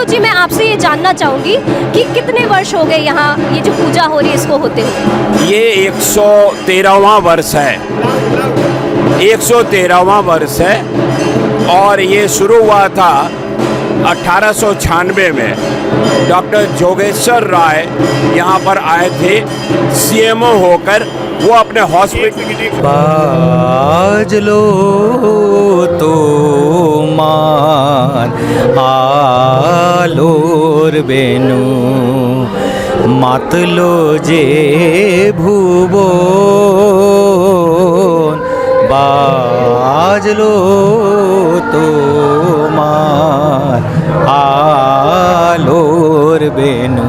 पार्थो जी, मैं आपसे ये जानना चाहूँगी कि कितने वर्ष हो गए यहाँ ये जो पूजा हो रही है इसको होते हुए? ये 113वां वर्ष है, 113वां वर्ष है और ये शुरू हुआ था 1896 में। डॉक्टर जोगेश्वर राय यहाँ पर आए थे सीएमओ होकर, वो अपने हॉस्पिटल बाज लो तो मान आलोर बेनु मातलो जे भुवन बाज लो तो मान आलोर बेनु।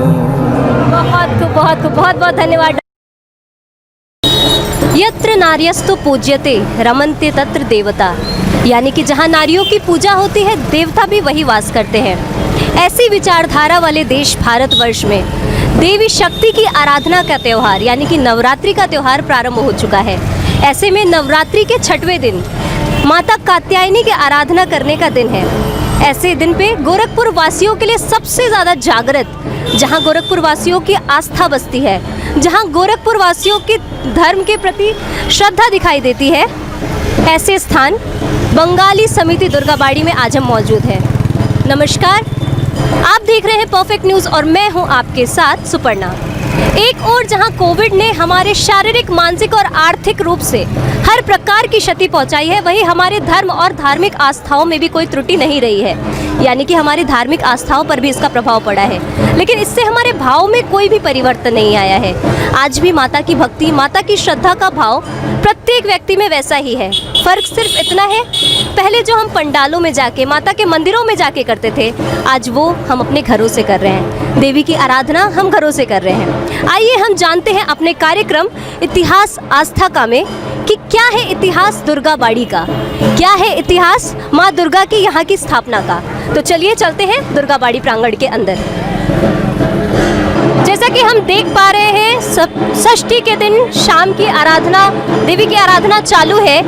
बहुत बहुत धन्यवाद। यत्र नार्यस्तु पूज्यते रमन्ते तत्र देवता, यानी कि जहाँ नारियों की पूजा होती है देवता भी वही वास करते हैं। ऐसी विचारधारा वाले देश भारतवर्ष में देवी शक्ति की आराधना का त्यौहार यानी कि नवरात्रि का त्यौहार प्रारंभ हो चुका है। ऐसे में नवरात्रि के 6वें दिन माता कात्यायनी की आराधना करने का दिन है। ऐसे दिन पे गोरखपुर वासियों के लिए सबसे ज़्यादा जागृत, जहाँ गोरखपुर वासियों की आस्था बसती है, जहाँ गोरखपुर वासियों की धर्म के प्रति श्रद्धा दिखाई देती है, ऐसे स्थान बंगाली समिति दुर्गाबाड़ी में आज हम मौजूद हैं। नमस्कार, आप देख रहे हैं परफेक्ट न्यूज़ और मैं हूं आपके साथ सुपर्णा। एक और जहां कोविड ने हमारे शारीरिक, मानसिक और आर्थिक रूप से हर प्रकार की क्षति पहुंचाई है, वहीं हमारे धर्म और धार्मिक आस्थाओं में भी कोई त्रुटि नहीं रही है, यानी कि हमारी धार्मिक आस्थाओं पर भी इसका प्रभाव पड़ा है। लेकिन इससे हमारे भाव में कोई भी परिवर्तन नहीं आया है। आज भी माता की भक्ति, माता की श्रद्धा का भाव प्रत्येक व्यक्ति में वैसा ही है। फर्क सिर्फ इतना है, पहले जो हम पंडालों में जाके, माता के मंदिरों में जाके करते थे, आज वो हम अपने घरों से कर रहे हैं। देवी की आराधना हम घरों से कर रहे हैं। आइए हम जानते हैं अपने कार्यक्रम इतिहास आस्था का में कि क्या है इतिहास दुर्गाबाड़ी का, क्या है इतिहास माँ दुर्गा की यहाँ की स्थापना का। तो चलिए चलते हैं दुर्गाबाड़ी प्रांगण के अंदर। जैसा कि हम देख पा रहे हैं, षष्ठी के दिन शाम की आराधना, देवी की आराधना चालू है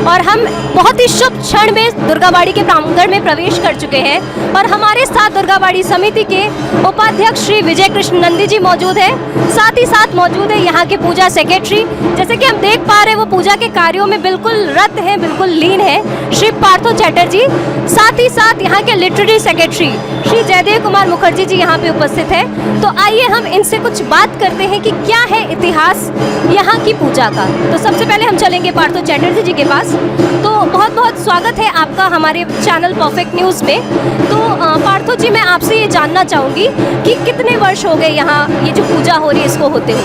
और हम बहुत ही शुभ क्षण में दुर्गाबाड़ी के प्रांगण में प्रवेश कर चुके हैं और हमारे साथ दुर्गाबाड़ी समिति के उपाध्यक्ष श्री विजय कृष्ण नंदी जी मौजूद हैं। साथ ही साथ मौजूद है यहाँ के पूजा सेक्रेटरी, जैसे कि हम देख पा रहे हैं वो पूजा के कार्यों में बिल्कुल रत हैं, बिल्कुल लीन है, श्री पार्थो चैटर्जी। साथ ही साथ यहाँ के लिटरेरी सेक्रेटरी श्री जयदेव कुमार मुखर्जी जी यहाँ पे उपस्थित है। तो आइए हम इनसे कुछ बात करते हैं कि क्या है इतिहास यहाँ की पूजा का। तो सबसे पहले हम चलेंगे पार्थो चैटर्जी जी के पास। तो बहुत बहुत स्वागत है आपका हमारे चैनल परफेक्ट न्यूज़ में। तो पार्थो जी, मैं आपसे ये जानना चाहूँगी कि कितने वर्ष हो गए यहाँ ये जो पूजा हो रही है इसको होते हुए?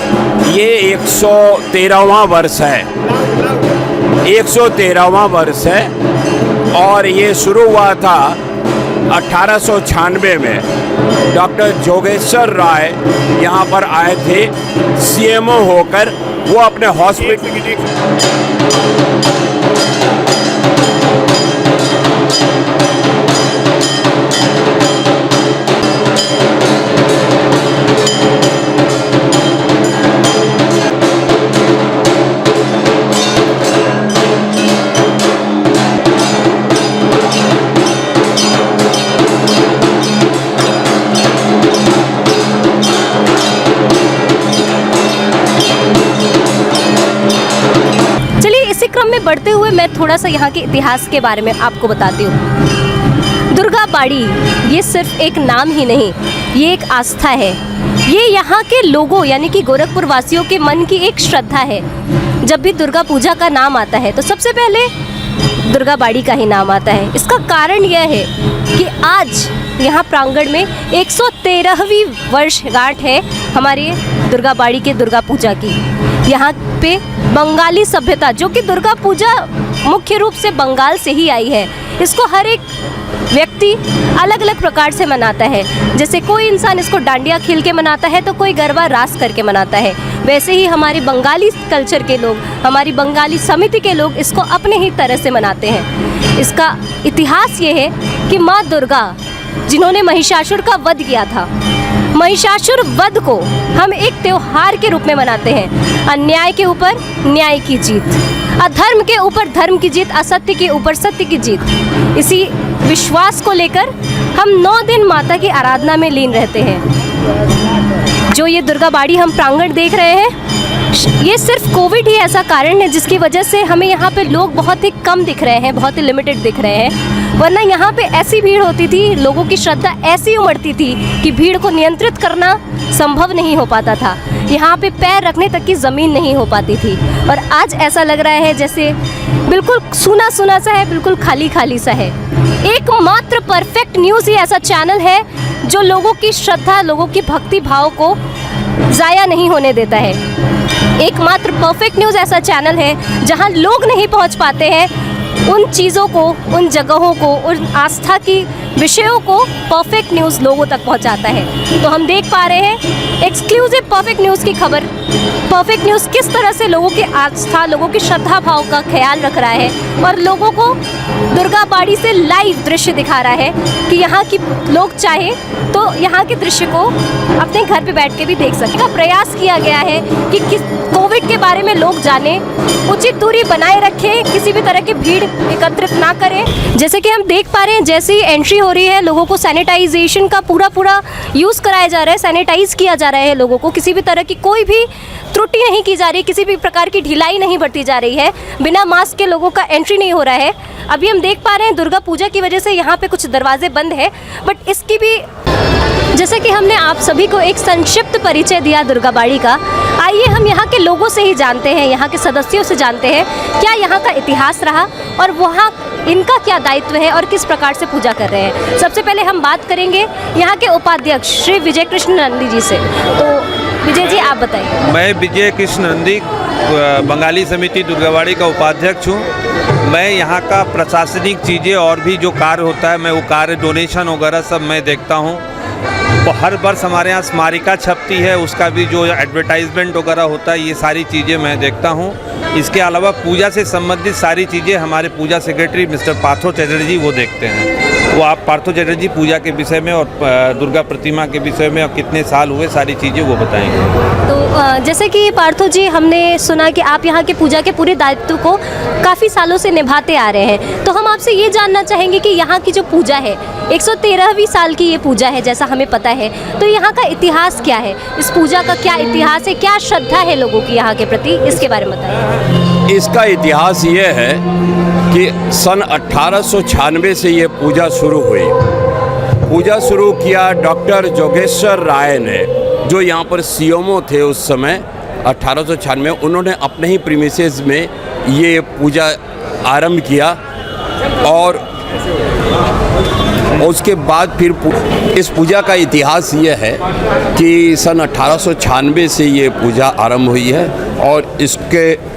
ये 113वां वर्ष है, 113वां वर्ष है और ये शुरू हुआ था 1896 में। डॉक्टर जोगेश्वर राय यहाँ पर आए थे सीएमओ होकर, वो अपने हॉस्पिटल में बढ़ते हुए मैं थोड़ा सा यहाँ के इतिहास के बारे में आपको बताती हूँ। दुर्गाबाड़ी ये सिर्फ एक नाम ही नहीं, ये एक आस्था है। ये यहाँ के लोगों यानी कि गोरखपुर वासियों के मन की एक श्रद्धा है। जब भी दुर्गा पूजा का नाम आता है तो सबसे पहले दुर्गाबाड़ी का ही नाम आता है। इसका कारण यह है कि आज यहाँ प्रांगण में 113वीं वर्षगांठ है हमारे दुर्गाबाड़ी के दुर्गा पूजा की। यहाँ पे बंगाली सभ्यता, जो कि दुर्गा पूजा मुख्य रूप से बंगाल से ही आई है, इसको हर एक व्यक्ति अलग अलग प्रकार से मनाता है। जैसे कोई इंसान इसको डांडिया खेल के मनाता है तो कोई गरबा रास करके मनाता है, वैसे ही हमारे बंगाली कल्चर के लोग, हमारी बंगाली समिति के लोग इसको अपने ही तरह से मनाते हैं। इसका इतिहास ये है कि माँ दुर्गा जिन्होंने महिषासुर का वध किया था, महिषासुर वध को हम एक त्योहार के रूप में मनाते हैं। अन्याय के ऊपर न्याय की जीत, अधर्म के ऊपर धर्म की जीत, असत्य के ऊपर सत्य की जीत। इसी विश्वास को लेकर हम 9 दिन माता की आराधना में लीन रहते हैं। जो ये दुर्गा बाड़ी हम प्रांगण देख रहे हैं, ये सिर्फ कोविड ही ऐसा कारण है जिसकी वजह से हमें यहाँ पे लोग बहुत ही कम दिख रहे हैं, बहुत ही लिमिटेड दिख रहे हैं। वरना यहाँ पे ऐसी भीड़ होती थी, लोगों की श्रद्धा ऐसी उमड़ती थी कि भीड़ को नियंत्रित करना संभव नहीं हो पाता था। यहाँ पे पैर रखने तक की ज़मीन नहीं हो पाती थी। और आज ऐसा लग रहा है जैसे बिल्कुल सूना सूना सा है, बिल्कुल खाली खाली सा है। एकमात्र परफेक्ट न्यूज़ ही ऐसा चैनल है जो लोगों की श्रद्धा, लोगों की भक्ति भाव को ज़ाया नहीं होने देता है। एकमात्र परफेक्ट न्यूज़ ऐसा चैनल है जहां लोग नहीं पहुंच पाते हैं उन चीज़ों को, उन जगहों को, उन आस्था की विषयों को परफेक्ट न्यूज़ लोगों तक पहुंचाता है। तो हम देख पा रहे हैं एक्सक्लूसिव परफेक्ट न्यूज़ की खबर। परफेक्ट न्यूज़ किस तरह से लोगों की आस्था, लोगों की श्रद्धा भाव का ख्याल रख रहा है और लोगों को दुर्गा बाड़ी से लाइव दृश्य दिखा रहा है कि यहाँ की लोग चाहे तो यहाँ के दृश्य को अपने घर पे बैठ के भी देख सके। का प्रयास किया गया है कि कोविड के बारे में लोग जाने, उचित दूरी बनाए रखें, किसी भी तरह की भीड़ एकत्रित ना करें। जैसे कि हम देख पा रहे हैं, जैसे ही एंट्री हो रही है लोगों को सैनिटाइजेशन का पूरा यूज़ कराया जा रहा है, सैनिटाइज किया जा रहा है लोगों को। किसी भी तरह की कोई भी त्रुटि नहीं की जा रही, किसी भी प्रकार की ढिलाई नहीं बरती जा रही है। बिना मास्क के लोगों का एंट्री नहीं हो रहा है। अभी हम देख पा रहे हैं दुर्गा पूजा की वजह से यहाँ पे कुछ दरवाजे बंद है, बट इसकी भी जैसे कि हमने आप सभी को एक संक्षिप्त परिचय दिया दुर्गा बाड़ी का, आइए हम यहाँ के लोगों से ही जानते हैं, यहाँ के सदस्यों से जानते हैं क्या यहाँ का इतिहास रहा और वहाँ इनका क्या दायित्व है और किस प्रकार से पूजा कर रहे हैं। सबसे पहले हम बात करेंगे यहाँ के उपाध्यक्ष श्री विजय कृष्ण नंदी जी से। तो विजय जी आप बताइए। मैं विजय कृष्ण नंदी बंगाली समिति दुर्गाबाड़ी का उपाध्यक्ष हूँ। मैं यहाँ का प्रशासनिक चीज़ें और भी जो कार्य होता है, मैं वो कार्य डोनेशन वगैरह सब मैं देखता हूँ। तो हर वर्ष हमारे यहाँ स्मारिका छपती है, उसका भी जो एडवर्टाइजमेंट वगैरह होता है, ये सारी चीज़ें मैं देखता हूँ। इसके अलावा पूजा से संबंधित सारी चीज़ें हमारे पूजा सेक्रेटरी मिस्टर पार्थो चटर्जी वो देखते हैं। वो आप पार्थो चटर्जी पूजा के विषय में और दुर्गा प्रतिमा के विषय में और कितने साल हुए सारी चीज़ें वो बताएंगे। तो जैसे कि पार्थो जी, हमने सुना कि आप यहाँ के पूजा के पूरे दायित्व को काफ़ी सालों से निभाते आ रहे हैं, तो हम आपसे ये जानना चाहेंगे कि यहाँ की जो पूजा है 113वीं साल की ये पूजा है जैसा हमें पता है, तो यहाँ का इतिहास क्या है, इस पूजा का क्या इतिहास है, क्या श्रद्धा है लोगों की यहाँ के प्रति, इसके बारे में बताइए। इसका इतिहास ये है कि सन 1896 से ये पूजा शुरू हुई। पूजा शुरू किया डॉक्टर जोगेश्वर राय ने, जो यहाँ पर सीएमओ थे उस समय 1896। उन्होंने अपने ही प्रीमिसेस में ये पूजा आरंभ किया और उसके बाद फिर इस पूजा का इतिहास ये है कि सन 1896 से ये पूजा आरंभ हुई है और इसके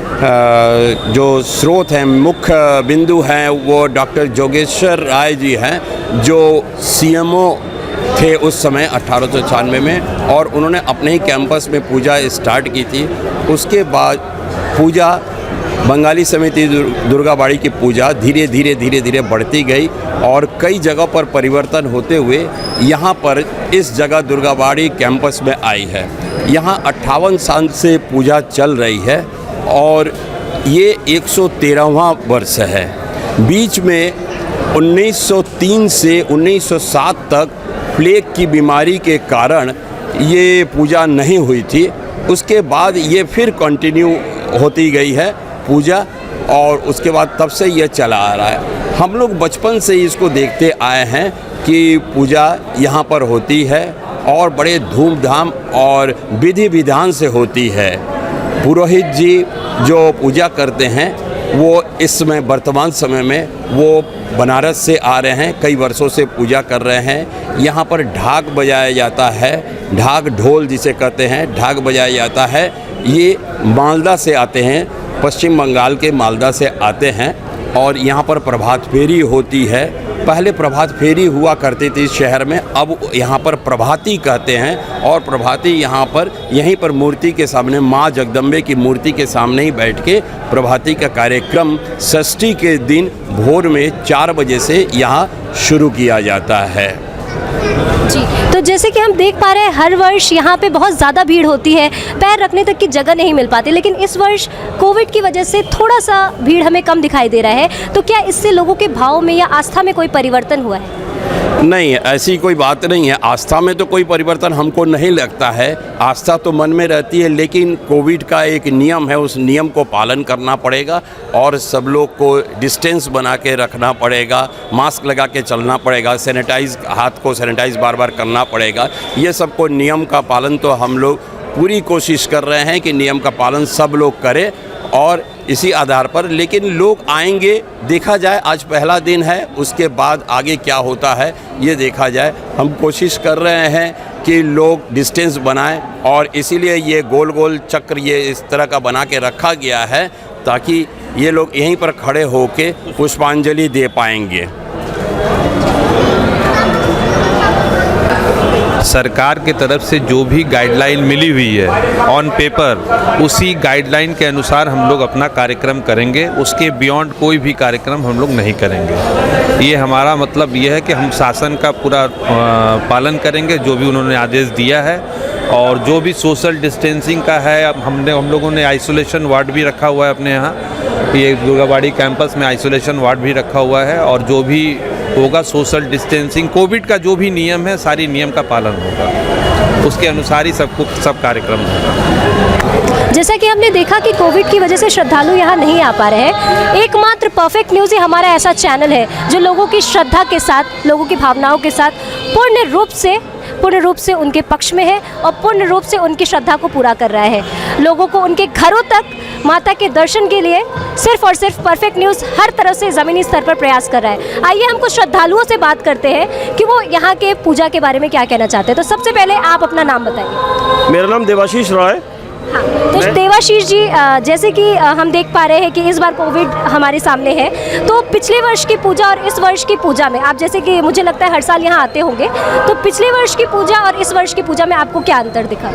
जो स्रोत हैं, मुख्य बिंदु हैं, वो डॉक्टर जोगेश्वर राय जी हैं, जो सीएमओ थे उस समय 1896 में, और उन्होंने अपने ही कैंपस में पूजा स्टार्ट की थी। उसके बाद पूजा बंगाली समिति दुर्गा बाड़ी की पूजा धीरे धीरे बढ़ती गई और कई जगह पर परिवर्तन होते हुए यहाँ पर इस जगह दुर्गा बाड़ी कैंपस में आई है। यहाँ 58 साल से पूजा चल रही है और ये 113वां वर्ष है। बीच में 1903 से 1907 तक प्लेग की बीमारी के कारण ये पूजा नहीं हुई थी। उसके बाद ये फिर कंटिन्यू होती गई है पूजा और उसके बाद तब से ये चला आ रहा है। हम लोग बचपन से ही इसको देखते आए हैं कि पूजा यहाँ पर होती है और बड़े धूमधाम और विधि विधान से होती है। पुरोहित जी जो पूजा करते हैं वो इस समय वर्तमान समय में वो बनारस से आ रहे हैं, कई वर्षों से पूजा कर रहे हैं। यहाँ पर ढाक बजाया जाता है, ढाक ढोल जिसे कहते हैं, ढाक बजाया जाता है। ये मालदा से आते हैं, पश्चिम बंगाल के मालदा से आते हैं और यहाँ पर प्रभात फेरी होती है। पहले प्रभात फेरी हुआ करती थी शहर में, अब यहाँ पर प्रभाती कहते हैं और प्रभाती यहाँ पर यहीं पर मूर्ति के सामने, माँ जगदम्बे की मूर्ति के सामने ही बैठ के प्रभाती का कार्यक्रम षष्ठी के दिन भोर में 4 बजे से यहाँ शुरू किया जाता है। जी, तो जैसे कि हम देख पा रहे हैं हर वर्ष यहाँ पे बहुत ज़्यादा भीड़ होती है, पैर रखने तक की जगह नहीं मिल पाती, लेकिन इस वर्ष कोविड की वजह से थोड़ा सा भीड़ हमें कम दिखाई दे रहा है। तो क्या इससे लोगों के भाव में या आस्था में कोई परिवर्तन हुआ है? नहीं, ऐसी कोई बात नहीं है। आस्था में तो कोई परिवर्तन हमको नहीं लगता है। आस्था तो मन में रहती है, लेकिन कोविड का एक नियम है, उस नियम को पालन करना पड़ेगा और सब लोग को डिस्टेंस बना के रखना पड़ेगा, मास्क लगा के चलना पड़ेगा, हाथ को सैनिटाइज बार बार करना पड़ेगा। ये सबको नियम का पालन तो हम लोग पूरी कोशिश कर रहे हैं कि नियम का पालन सब लोग करें और इसी आधार पर, लेकिन लोग आएंगे, देखा जाए। आज पहला दिन है, उसके बाद आगे क्या होता है ये देखा जाए। हम कोशिश कर रहे हैं कि लोग डिस्टेंस बनाएं और इसीलिए ये गोल गोल चक्र ये इस तरह का बना के रखा गया है ताकि ये लोग यहीं पर खड़े होके पुष्पांजलि दे पाएंगे। सरकार के तरफ से जो भी गाइडलाइन मिली हुई है ऑन पेपर, उसी गाइडलाइन के अनुसार हम लोग अपना कार्यक्रम करेंगे। उसके बियॉन्ड कोई भी कार्यक्रम हम लोग नहीं करेंगे। ये हमारा मतलब ये है कि हम शासन का पूरा पालन करेंगे, जो भी उन्होंने आदेश दिया है। और जो भी सोशल डिस्टेंसिंग का है, हम लोगों ने आइसोलेशन वार्ड भी रखा हुआ है अपने यहाँ, ये दुर्गाबाड़ी कैंपस में आइसोलेशन वार्ड भी रखा हुआ है। और जो भी होगा सोशल डिस्टेंसिंग, कोविड का जो भी नियम है, सारी नियम का पालन होगा, उसके अनुसार ही सब कार्यक्रम होगा। जैसा कि हमने देखा कि कोविड की वजह से श्रद्धालु यहाँ नहीं आ पा रहे हैं। एकमात्र परफेक्ट न्यूज़ ही हमारा ऐसा चैनल है जो लोगों की श्रद्धा के साथ, लोगों की भावनाओं के साथ पूर्ण रूप से उनके पक्ष में है और पूर्ण रूप से उनकी श्रद्धा को पूरा कर रहा है। लोगों को उनके घरों तक माता के दर्शन के लिए सिर्फ और सिर्फ परफेक्ट न्यूज़ हर तरफ से ज़मीनी स्तर पर प्रयास कर रहा है। आइए हम कुछ श्रद्धालुओं से बात करते हैं कि वो यहाँ के पूजा के बारे में क्या कहना चाहते हैं। तो सबसे पहले आप अपना नाम बताइए। मेरा नाम देवाशीष रॉय। हाँ, तो देवाशीष जी, जैसे कि हम देख पा रहे हैं कि इस बार कोविड हमारे सामने है, तो पिछले वर्ष की पूजा और इस वर्ष की पूजा में आप, जैसे कि मुझे लगता है हर साल यहाँ आते होंगे, तो पिछले वर्ष की पूजा और इस वर्ष की पूजा में आपको क्या अंतर दिखा?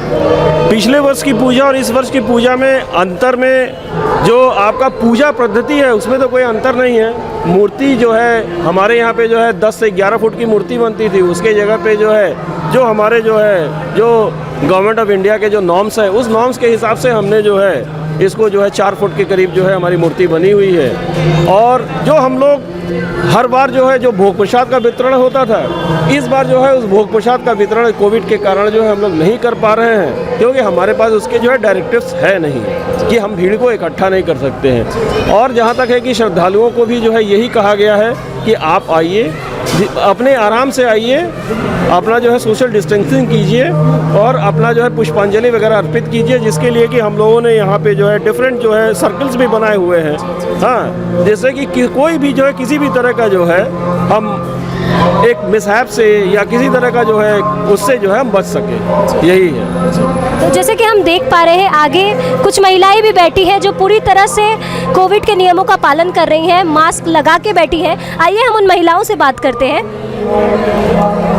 पिछले वर्ष की पूजा और इस वर्ष की पूजा में अंतर में जो आपका पूजा पद्धति है उसमें तो कोई अंतर नहीं है। मूर्ति जो है हमारे यहाँ पे जो है 10 से 11 फुट की मूर्ति बनती थी, उसके जगह पे जो है जो हमारे जो गवर्नमेंट ऑफ इंडिया के जो नॉर्म्स है, उस नॉर्म्स के हिसाब से हमने जो है इसको जो है 4 फुट के करीब जो है हमारी मूर्ति बनी हुई है। और जो हम लोग हर बार जो है जो भोग प्रसाद का वितरण होता था, इस बार जो है उस भोग प्रसाद का वितरण कोविड के कारण जो है हम लोग नहीं कर पा रहे हैं, क्योंकि हमारे पास उसके जो है डायरेक्टिव्स है नहीं कि हम भीड़ को इकट्ठा नहीं कर सकते हैं। और जहाँ तक है कि श्रद्धालुओं को भी जो है यही कहा गया है कि आप आइए, अपने आराम से आइए, अपना जो है सोशल डिस्टेंसिंग कीजिए और अपना जो है पुष्पांजलि वगैरह अर्पित कीजिए, जिसके लिए कि हम लोगों ने यहाँ पे जो है डिफरेंट जो है सर्कल्स भी बनाए हुए हैं। हाँ, जैसे कि कोई भी जो है किसी भी तरह का जो है हम एक मिसहैप से या किसी तरह का जो है उससे जो है हम बच सके, यही है। तो जैसे कि हम देख पा रहे हैं आगे कुछ महिलाएं भी बैठी हैं जो पूरी तरह से कोविड के नियमों का पालन कर रही हैं, मास्क लगा के बैठी हैं। आइए हम उन महिलाओं से बात करते हैं।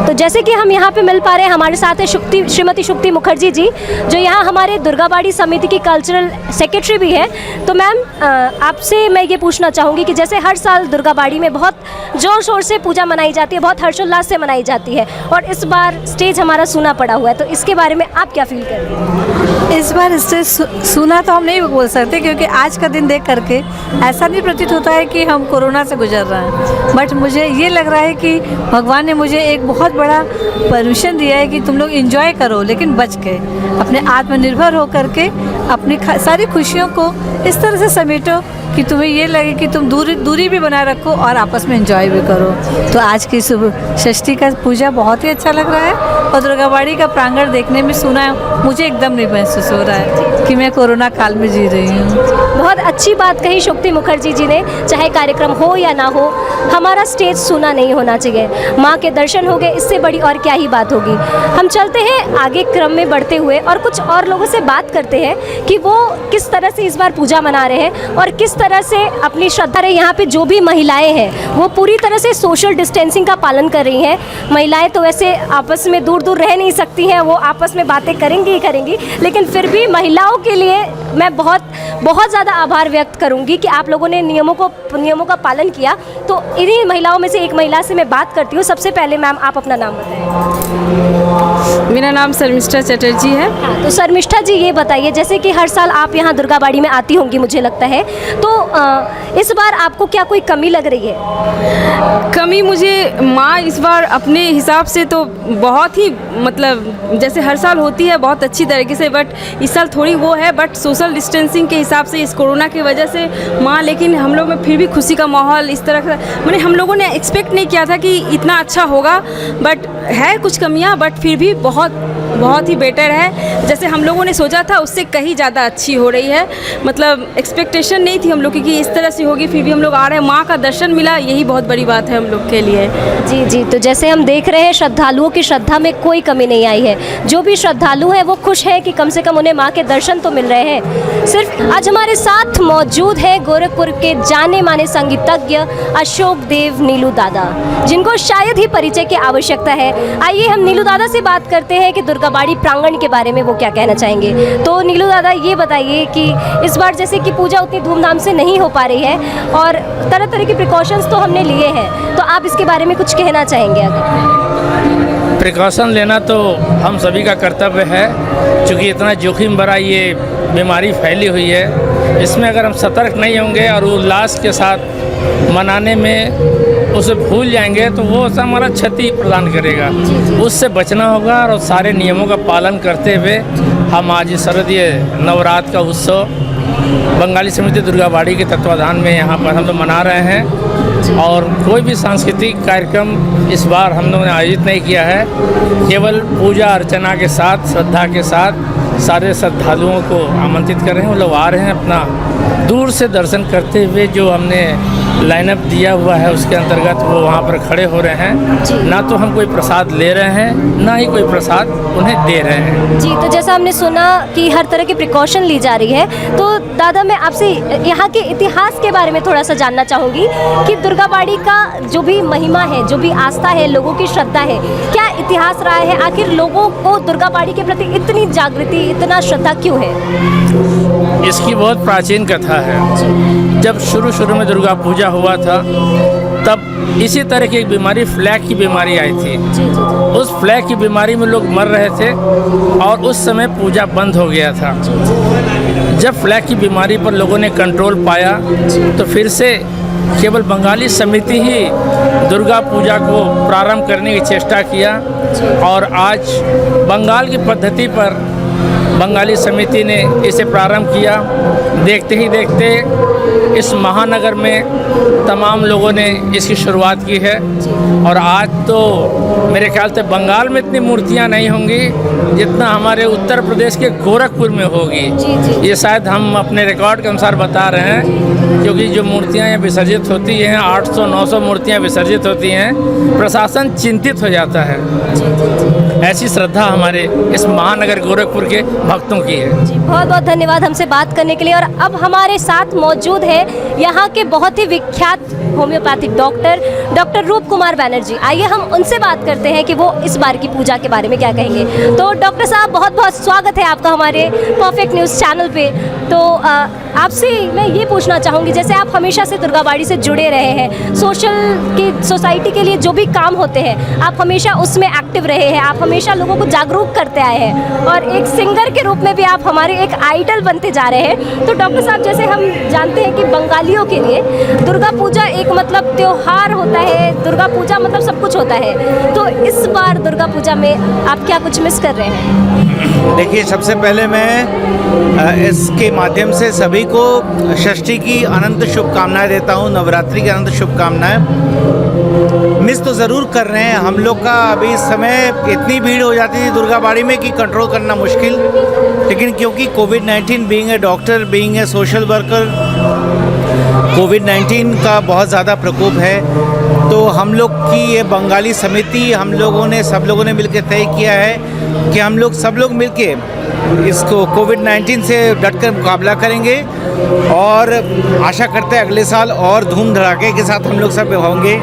तो जैसे कि हम यहाँ पे मिल पा रहे हैं, हमारे साथ है श्रीमती शुक्ति मुखर्जी जी, जो यहाँ हमारे दुर्गाबाड़ी समिति की कल्चरल सेक्रेटरी भी है। तो मैम, आपसे मैं ये पूछना चाहूँगी कि जैसे हर साल दुर्गाबाड़ी में बहुत ज़ोर शोर से पूजा मनाई जाती है, बहुत हर्षोल्लास से मनाई जाती है, और इस बार स्टेज हमारा सूना पड़ा हुआ है, तो इसके बारे में आप क्या फील कर रहे हैं? इस बार स्टेज सूना तो हम नहीं बोल सकते, क्योंकि आज का दिन देख करके ऐसा नहीं प्रतीत होता है कि हम कोरोना से गुजर रहे हैं। बट मुझे ये लग रहा है कि भगवान ने मुझे एक बहुत बड़ा परमिशन दिया है कि तुम लोग एंजॉय करो, लेकिन बच के, अपने आत्मनिर्भर हो करके अपनी सारी खुशियों को इस तरह से समेटो कि तुम्हें ये लगे कि तुम दूरी भी बनाए रखो और आपस में एंजॉय भी करो। तो आज की सुबह षष्ठी का पूजा बहुत ही अच्छा लग रहा है और दुर्गाबाड़ी का प्रांगण देखने में सुना मुझे एकदम नहीं महसूस हो रहा है कि मैं कोरोना काल में जी रही हूँ। बहुत अच्छी बात कही शुक्ति मुखर्जी जी ने। चाहे कार्यक्रम हो या ना हो, हमारा स्टेज सूना नहीं होना चाहिए। माँ के दर्शन हो गए, इससे बड़ी और क्या ही बात होगी। हम चलते हैं आगे क्रम में बढ़ते हुए और कुछ और लोगों से बात करते हैं कि वो किस तरह से इस बार पूजा मना रहे हैं और किस तरह से अपनी श्रद्धा रही, यहाँ पे जो भी महिलाएं हैं वो पूरी तरह से सोशल डिस्टेंसिंग का पालन कर रही हैं। महिलाएं तो वैसे आपस में दूर दूर रह नहीं सकती हैं, वो आपस में बातें करेंगी ही करेंगी, लेकिन फिर भी महिलाओं के लिए मैं बहुत ज़्यादा आभार व्यक्त करूंगी कि आप लोगों ने नियमों का पालन किया। तो इन्हीं महिलाओं में से एक महिला से मैं बात करती हूँ। सबसे पहले मैम आप अपना नाम बताएं। मेरा नाम शर्मिष्ठा चटर्जी है। हाँ, तो शर्मिष्ठा जी ये बताइए, जैसे कि हर साल आप यहाँ दुर्गाबाड़ी में आती होंगी मुझे लगता है, तो इस बार आपको क्या कोई कमी लग रही है? कमी मुझे माँ इस बार अपने हिसाब से तो बहुत ही मतलब जैसे हर साल होती है बहुत अच्छी तरीके से, बट इस साल थोड़ी वो है, बट सोशल डिस्टेंसिंग के हिसाब से इस कोरोना की वजह से माँ, लेकिन हम लोग में फिर भी खुशी का माहौल इस तरह का, मैंने हम लोगों ने एक्सपेक्ट नहीं किया था कि इतना अच्छा होगा, बट है कुछ कमियाँ, बट फिर भी बहुत ही बेटर है। जैसे हम लोगों ने सोचा था उससे कहीं ज़्यादा अच्छी हो रही है। मतलब एक्सपेक्टेशन नहीं थी हम लोग की कि इस तरह से होगी, फिर भी हम लोग आ रहे हैं, माँ का दर्शन मिला, यही बहुत बड़ी बात है हम लोग के लिए। जी जी, तो जैसे हम देख रहे हैं श्रद्धालुओं की श्रद्धा में कोई कमी नहीं आई है। जो भी श्रद्धालु हैं वो खुश हैं कि कम से कम उन्हें माँ के दर्शन तो मिल रहे हैं। सिर्फ आज हमारे साथ मौजूद है गोरखपुर के जाने माने संगीतज्ञ अशोक देव नीलू दादा, जिनको शायद ही परिचय की आवश्यकता है। आइए हम नीलू दादा से बात करते हैं कि दुर्गाबाड़ी प्रांगण के बारे में वो क्या कहना चाहेंगे। तो नीलू दादा ये बताइए कि इस बार जैसे कि पूजा उतनी धूमधाम से नहीं हो पा रही है और तरह तरह के प्रिकॉशंस तो हमने लिए हैं, तो आप इसके बारे में कुछ कहना चाहेंगे? अगर प्रिकॉशन लेना तो हम सभी का कर्तव्य है, क्योंकि इतना जोखिम भरा ये बीमारी फैली हुई है। इसमें अगर हम सतर्क नहीं होंगे और उल्लास के साथ मनाने में उसे भूल जाएंगे तो वो हमारा क्षति प्रदान करेगा। उससे बचना होगा और सारे नियमों का पालन करते हुए हम आज शारदीय नवरात्र का उत्सव बंगाली समिति दुर्गाबाड़ी के तत्वाधान में यहाँ पर हम लोग मना रहे हैं। और कोई भी सांस्कृतिक कार्यक्रम इस बार हम लोगों ने आयोजित नहीं किया है, केवल पूजा अर्चना के साथ श्रद्धा के साथ सारे श्रद्धालुओं को आमंत्रित कर रहे हैं। वो लोग आ रहे हैं अपना दूर से दर्शन करते हुए, जो हमने लाइनअप दिया हुआ है उसके अंतर्गत वो वहाँ पर खड़े हो रहे हैं। ना तो हम कोई प्रसाद ले रहे हैं, ना ही कोई प्रसाद उन्हें दे रहे हैं। जी, तो जैसा हमने सुना कि हर तरह की प्रिकॉशन ली जा रही है, तो दादा मैं आपसे यहाँ के इतिहास के बारे में थोड़ा सा जानना चाहूँगी कि दुर्गाबाड़ी का जो भी महिमा है, जो भी आस्था है, लोगों की श्रद्धा है, क्या इतिहास रहा है? आखिर लोगों को दुर्गाबाड़ी के प्रति इतनी जागृति, इतना श्रद्धा क्यों है? इसकी बहुत प्राचीन कथा है। जब शुरू में दुर्गा पूजा हुआ था तब इसी तरह की एक बीमारी, फ्लैग की बीमारी आई थी। उस फ्लैग की बीमारी में लोग मर रहे थे और उस समय पूजा बंद हो गया था। जब फ्लैग की बीमारी पर लोगों ने कंट्रोल पाया तो फिर से केवल बंगाली समिति ही दुर्गा पूजा को प्रारंभ करने की चेष्टा किया और आज बंगाल की पद्धति पर बंगाली समिति ने इसे प्रारंभ किया। देखते ही देखते इस महानगर में तमाम लोगों ने इसकी शुरुआत की है और आज तो मेरे ख्याल से बंगाल में इतनी मूर्तियां नहीं होंगी जितना हमारे उत्तर प्रदेश के गोरखपुर में होगी। ये शायद हम अपने रिकॉर्ड के अनुसार बता रहे हैं, क्योंकि जो मूर्तियां यहाँ विसर्जित होती हैं 800-900 मूर्तियां विसर्जित होती हैं, प्रशासन चिंतित हो जाता है। ऐसी श्रद्धा हमारे इस महानगर गोरखपुर के भक्तों की है। जी, बहुत बहुत धन्यवाद हमसे बात करने के लिए। और अब हमारे साथ मौजूद है यहाँ के बहुत ही विख्यात होम्योपैथिक डॉक्टर रूप कुमार बैनर्जी। आइए हम उनसे बात करते हैं कि वो इस बार की पूजा के बारे में क्या कहेंगे। तो डॉक्टर साहब, बहुत बहुत स्वागत है आपका हमारे परफेक्ट न्यूज़ चैनल पे। तो आपसे मैं ये पूछना चाहूँगी, जैसे आप हमेशा से दुर्गाबाड़ी से जुड़े रहे हैं, सोसाइटी के लिए जो भी काम होते हैं आप हमेशा उसमें एक्टिव रहे हैं, आप हमेशा लोगों को जागरूक करते आए हैं और एक सिंगर के रूप में भी आप हमारे एक आइडल बनते जा रहे हैं। तो डॉक्टर साहब, जैसे हम जानते हैं कि बंगालियों के लिए दुर्गा पूजा एक मतलब त्योहार होता है, दुर्गा पूजा मतलब सब कुछ होता है, तो इस बार दुर्गा पूजा में आप क्या कुछ मिस कर रहे हैं? देखिए, सबसे पहले मैं इसके माध्यम से सभी को षष्ठी की अनंत शुभकामनाएं देता हूं, नवरात्रि की अनंत शुभकामनाएं। मिस तो ज़रूर कर रहे हैं हम लोग का। अभी इस समय इतनी भीड़ हो जाती थी दुर्गाबाड़ी में कि कंट्रोल करना मुश्किल, लेकिन क्योंकि COVID being a doctor, being a social worker, COVID का बहुत ज़्यादा प्रकोप है तो हम लोग की ये बंगाली समिति सब लोगों ने मिलकर तय किया है कि हम लोग सब लोग मिलके इसको कोविड-19 से डटकर मुकाबला करेंगे और आशा करते हैं अगले साल और धूम धड़ाके के साथ हम लोग सब होंगे।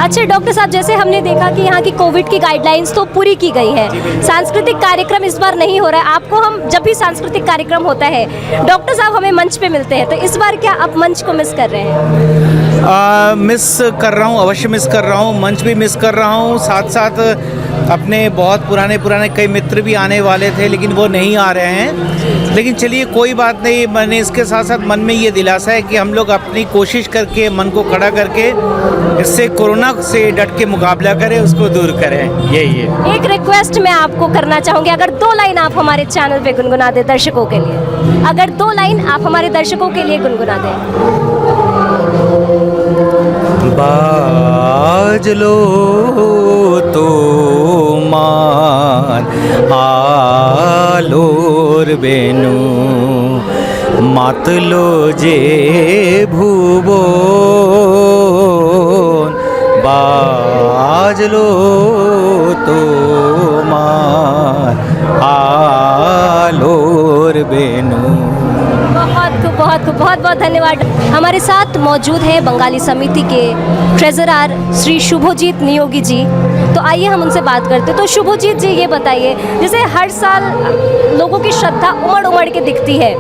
अच्छा डॉक्टर साहब, जैसे हमने देखा कि यहाँ की कोविड की गाइडलाइंस तो पूरी की गई है, सांस्कृतिक कार्यक्रम इस बार नहीं हो रहा है। आपको हम जब भी सांस्कृतिक कार्यक्रम होता है डॉक्टर साहब हमें मंच पे मिलते हैं, तो इस बार क्या आप मंच को मिस कर रहे हैं? मिस कर रहा हूँ, अवश्य मिस कर रहा हूँ, मंच भी मिस कर रहा हूँ। साथ साथ अपने बहुत पुराने कई मित्र भी आने वाले थे लेकिन वो नहीं आ रहे हैं। लेकिन चलिए कोई बात नहीं, मैंने इसके साथ साथ मन में ये दिलासा है कि हम लोग अपनी कोशिश करके मन को खड़ा करके इससे कोरोना से डट के मुकाबला करें, उसको दूर करें। यही है। एक रिक्वेस्ट मैं आपको करना चाहूँगी, अगर 2 लाइन आप हमारे चैनल पे गुनगुना दें दर्शकों के लिए, अगर 2 लाइन आप हमारे दर्शकों के लिए गुनगुना दें। बाज लो तो मान आलोर बेनु मातलो जे भुवन बाज लो तो मान आलोर बेनु। बहुत बहुत धन्यवाद। हमारे साथ मौजूद है बंगाली समिति के ट्रेजरर श्री शुभजीत नियोगी जी, तो आइए हम उनसे बात करते हैं। तो शुभजीत जी ये बताइए, जैसे हर साल लोगों की श्रद्धा उमड़ के दिखती है,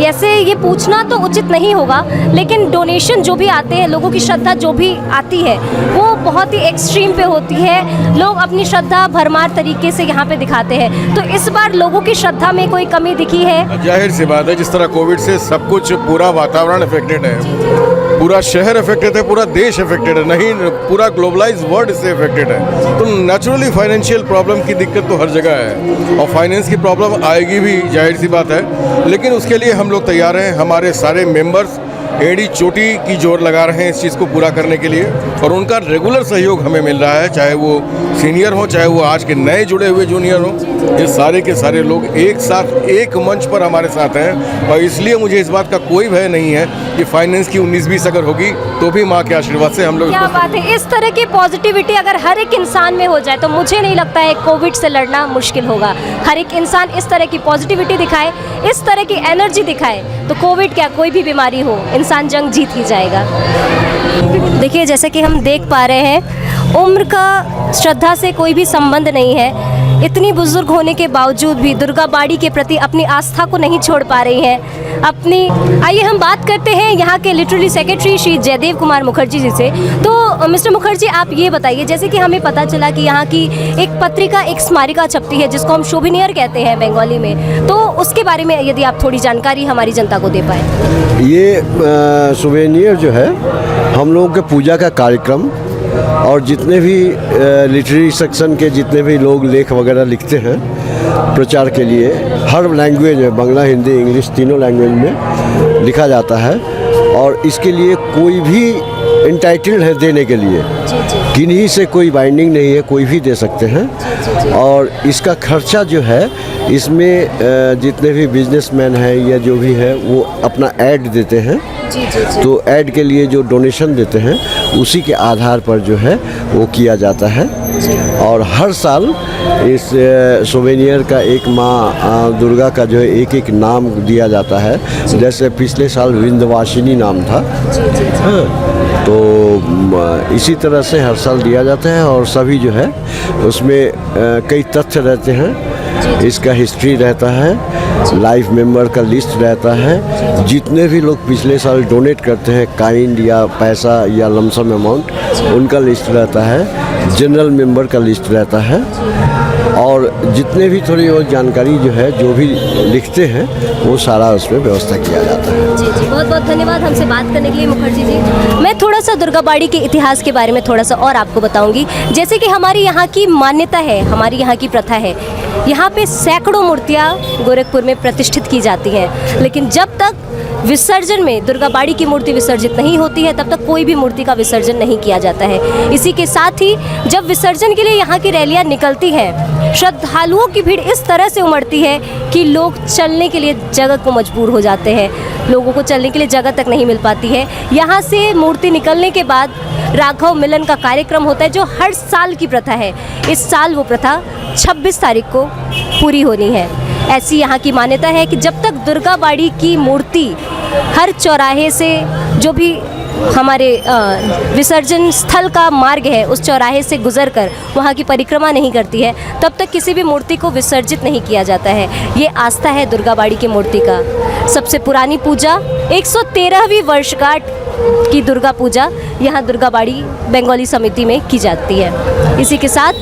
ऐसे ये पूछना तो उचित नहीं होगा, लेकिन डोनेशन जो भी आते हैं, लोगों की श्रद्धा जो भी आती है वो बहुत ही एक्सट्रीम पे होती है। लोग अपनी श्रद्धा भरमार तरीके से यहाँ पे दिखाते हैं, तो इस बार लोगों की श्रद्धा में कोई कमी दिखी है? जाहिर सी बात है, जिस तरह कोविड से सब कुछ, पूरा वातावरण अफेक्टेड है, पूरा शहर अफेक्टेड है, पूरा देश अफेक्टेड है, नहीं पूरा ग्लोबलाइज वर्ल्ड से अफेक्टेड है, तो नेचुरली फाइनेंशियल प्रॉब्लम की दिक्कत तो हर जगह है और फाइनेंस की प्रॉब्लम आएगी भी, जाहिर सी बात है। लेकिन उसके लिए हम लोग तैयार हैं, हमारे सारे मेंबर्स एड़ी चोटी की जोर लगा रहे हैं इस चीज़ को पूरा करने के लिए और उनका रेगुलर सहयोग हमें मिल रहा है, चाहे वो सीनियर हो, चाहे वो आज के नए जुड़े हुए जूनियर हो। ये सारे के सारे लोग एक साथ एक मंच पर हमारे साथ हैं और इसलिए मुझे इस बात का कोई भय नहीं है कि फाइनेंस की 19-20 अगर होगी तो भी माँ के आशीर्वाद से हम लोग। क्या बात है, इस तरह की पॉजिटिविटी अगर हर एक इंसान में हो जाए तो मुझे नहीं लगता है कोविड से लड़ना मुश्किल होगा। हर एक इंसान इस तरह की पॉजिटिविटी दिखाए, इस तरह की एनर्जी दिखाए, तो कोविड क्या कोई भी बीमारी हो, इंसान जंग जीत ही जाएगा। देखिए जैसे कि हम देख पा रहे हैं, उम्र का श्रद्धा से कोई भी संबंध नहीं है। इतनी बुजुर्ग होने के बावजूद भी दुर्गा बाड़ी के प्रति अपनी आस्था को नहीं छोड़ पा रही हैं अपनी। आइए हम बात करते हैं यहाँ के लिटरेरी सेक्रेटरी श्री जयदेव कुमार मुखर्जी जी से। तो मिस्टर मुखर्जी, आप ये बताइए, जैसे कि हमें पता चला कि यहाँ की एक पत्रिका, एक स्मारिका छपती है जिसको हम शोभिनियर कहते हैं बंगाली में, तो उसके बारे में यदि आप थोड़ी जानकारी हमारी जनता को दे पाए। ये शोभिनियर जो है हम लोगों के पूजा का कार्यक्रम और जितने भी लिटरेरी सेक्शन के जितने भी लोग लेख वगैरह लिखते हैं प्रचार के लिए, हर लैंग्वेज में, बांग्ला, हिंदी, इंग्लिश, तीनों लैंग्वेज में लिखा जाता है और इसके लिए कोई भी इंटाइटल्ड है देने के लिए, किन्हीं से कोई बाइंडिंग नहीं है, कोई भी दे सकते हैं। और इसका खर्चा जो है, इसमें जितने भी बिजनेसमैन हैं या जो भी है वो अपना ऐड देते हैं, तो ऐड के लिए जो डोनेशन देते हैं उसी के आधार पर जो है वो किया जाता है। और हर साल इस शोभिनियर का एक माँ दुर्गा का जो है एक नाम दिया जाता है। जैसे पिछले साल विंध्यवासिनी नाम था, तो इसी तरह से हर साल दिया जाता है और सभी जो है उसमें कई तथ्य रहते हैं, इसका हिस्ट्री रहता है, लाइफ मेंबर का लिस्ट रहता है, जितने भी लोग पिछले साल डोनेट करते हैं काइंड या पैसा या लमसम अमाउंट, उनका लिस्ट रहता है, जनरल मेंबर का लिस्ट रहता है और जितने भी थोड़ी और जानकारी जो है, जो भी लिखते हैं वो सारा उसमें व्यवस्था किया जाता है। जी बहुत बहुत धन्यवाद हमसे बात करने के लिए मुखर्जी जी। मैं थोड़ा सा दुर्गा बाड़ी के इतिहास के बारे में थोड़ा सा और आपको बताऊंगी। जैसे कि हमारी यहाँ की मान्यता है, हमारी यहाँ की प्रथा है, यहाँ पे सैकड़ों मूर्तियाँ गोरखपुर में प्रतिष्ठित की जाती हैं, लेकिन जब तक विसर्जन में दुर्गा बाड़ी की मूर्ति विसर्जित नहीं होती है, तब तक कोई भी मूर्ति का विसर्जन नहीं किया जाता है। इसी के साथ ही जब विसर्जन के लिए यहाँ की रैलियाँ निकलती हैं, श्रद्धालुओं की भीड़ इस तरह से उमड़ती है कि लोग चलने के लिए जगह को मजबूर हो जाते हैं। लोगों को चलने के लिए जगह तक नहीं मिल पाती है। यहाँ से मूर्ति निकलने के बाद राघव मिलन का कार्यक्रम होता है, जो हर साल की प्रथा है। इस साल वो प्रथा 26 तारीख को पूरी होनी है। ऐसी यहाँ की मान्यता है कि जब तक दुर्गा बाड़ी की मूर्ति हर चौराहे से, जो भी हमारे विसर्जन स्थल का मार्ग है, उस चौराहे से गुजरकर वहाँ की परिक्रमा नहीं करती है, तब तक किसी भी मूर्ति को विसर्जित नहीं किया जाता है। ये आस्था है दुर्गा बाड़ी की मूर्ति का। सबसे पुरानी पूजा 113वीं वर्षगांठ की दुर्गा पूजा यहाँ दुर्गा बाड़ी बंगाली समिति में की जाती है। इसी के साथ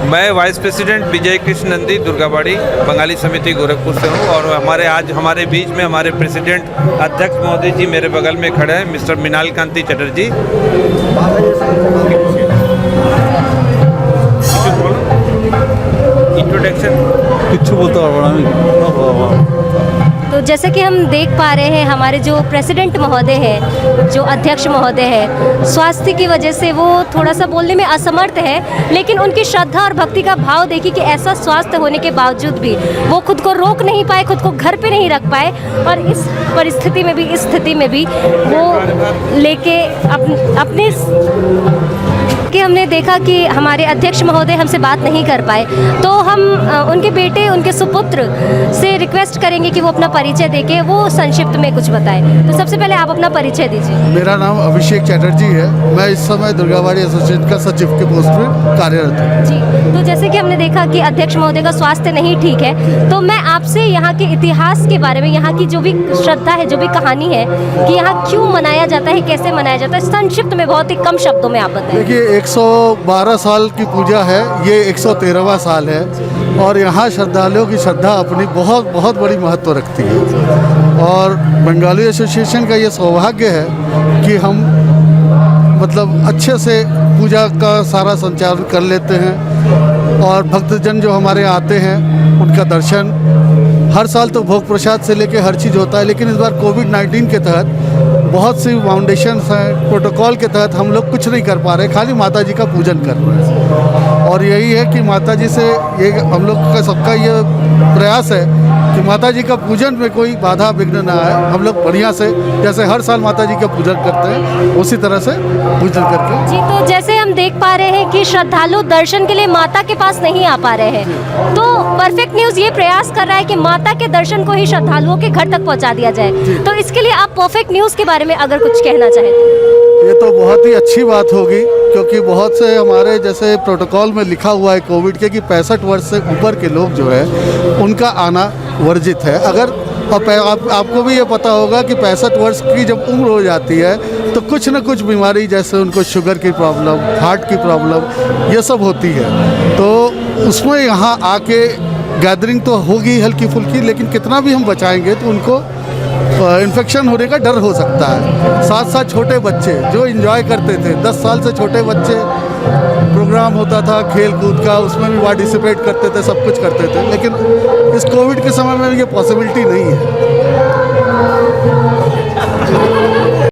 मैं वाइस प्रेसिडेंट विजय कृष्ण नंदी दुर्गाबाड़ी बंगाली समिति गोरखपुर से हूँ और हमारे बीच में हमारे प्रेसिडेंट अध्यक्ष महोदय जी मेरे बगल में खड़े हैं, मिस्टर मृणाल कांति चटर्जी। इंट्रोडक्शन किच्छु बोलता तो जैसे कि हम देख पा रहे हैं, हमारे जो प्रेसिडेंट महोदय हैं, जो अध्यक्ष महोदय हैं, स्वास्थ्य की वजह से वो थोड़ा सा बोलने में असमर्थ है, लेकिन उनकी श्रद्धा और भक्ति का भाव देखिए कि ऐसा स्वास्थ्य होने के बावजूद भी वो खुद को रोक नहीं पाए, खुद को घर पे नहीं रख पाए, और इस परिस्थिति में भी, इस स्थिति में भी वो लेके अपने कि हमने देखा कि हमारे अध्यक्ष महोदय हमसे बात नहीं कर पाए, तो हम उनके बेटे, उनके सुपुत्र से रिक्वेस्ट करेंगे कि वो अपना परिचय देके वो संक्षिप्त में कुछ बताएं। तो सबसे पहले आप अपना परिचय दीजिए। मेरा नाम अभिषेक चैटर्जी है। मैं इस समय दुर्गाबाड़ी एसोसिएशन का सचिव के पोस्ट पर कार्यरत हूँ। जी, तो जैसे कि हमने देखा कि अध्यक्ष महोदय का स्वास्थ्य नहीं ठीक है, तो मैं आपसे यहाँ के इतिहास के बारे में, यहाँ की जो भी श्रद्धा है, जो भी कहानी है कि यहाँ क्यों मनाया जाता है, कैसे मनाया जाता है, संक्षिप्त में बहुत ही कम शब्दों में आप बताएं। देखिए, 112 साल की पूजा है, ये 113वां साल है, और यहाँ श्रद्धालुओं की श्रद्धा अपनी बहुत बहुत बड़ी महत्व रखती है। और बंगाली एसोसिएशन का ये सौभाग्य है कि हम मतलब अच्छे से पूजा का सारा संचालन कर लेते हैं, और भक्तजन जो हमारे आते हैं उनका दर्शन, हर साल तो भोग प्रसाद से लेके हर चीज़ होता है, लेकिन इस बार कोविड-19 के तहत बहुत सी फाउंडेशन हैं, प्रोटोकॉल के तहत हम लोग कुछ नहीं कर पा रहे, खाली माता जी का पूजन कर रहे हैं। और यही है कि माता जी से ये हम लोग का सबका ये प्रयास है कि माता जी का पूजन में कोई बाधा विघ्न ना आए। हम लोग बढ़िया से, जैसे हर साल माता जी का पूजन करते हैं, उसी तरह से पूजन करके। जी, तो जैसे हम देख पा रहे हैं कि श्रद्धालु दर्शन के लिए माता के पास नहीं आ पा रहे हैं, तो परफेक्ट न्यूज़ ये प्रयास कर रहा है कि माता के दर्शन को ही श्रद्धालुओं के घर तक पहुंचा दिया जाए। तो इसके लिए आप परफेक्ट न्यूज़ के बारे में अगर कुछ कहना चाहें तो। ये तो बहुत ही अच्छी बात होगी, क्योंकि बहुत से हमारे जैसे प्रोटोकॉल में लिखा हुआ है कोविड के कि 65 वर्ष से ऊपर के लोग जो है उनका आना वर्जित है। अगर आपको भी ये पता होगा कि 65 वर्ष की जब उम्र हो जाती है तो कुछ न कुछ बीमारी, जैसे उनको शुगर की प्रॉब्लम, हार्ट की प्रॉब्लम, ये सब होती है। तो उसमें यहाँ आके गैदरिंग तो होगी हल्की फुल्की, लेकिन कितना भी हम बचाएंगे तो उनको इन्फेक्शन होने का डर हो सकता है। साथ साथ छोटे बच्चे जो एंजॉय करते थे, 10 साल से छोटे बच्चे, प्रोग्राम होता था खेल कूद का, उसमें भी पार्टिसिपेट करते थे, सब कुछ करते थे, लेकिन इस कोविड के समय में ये पॉसिबिलिटी नहीं है।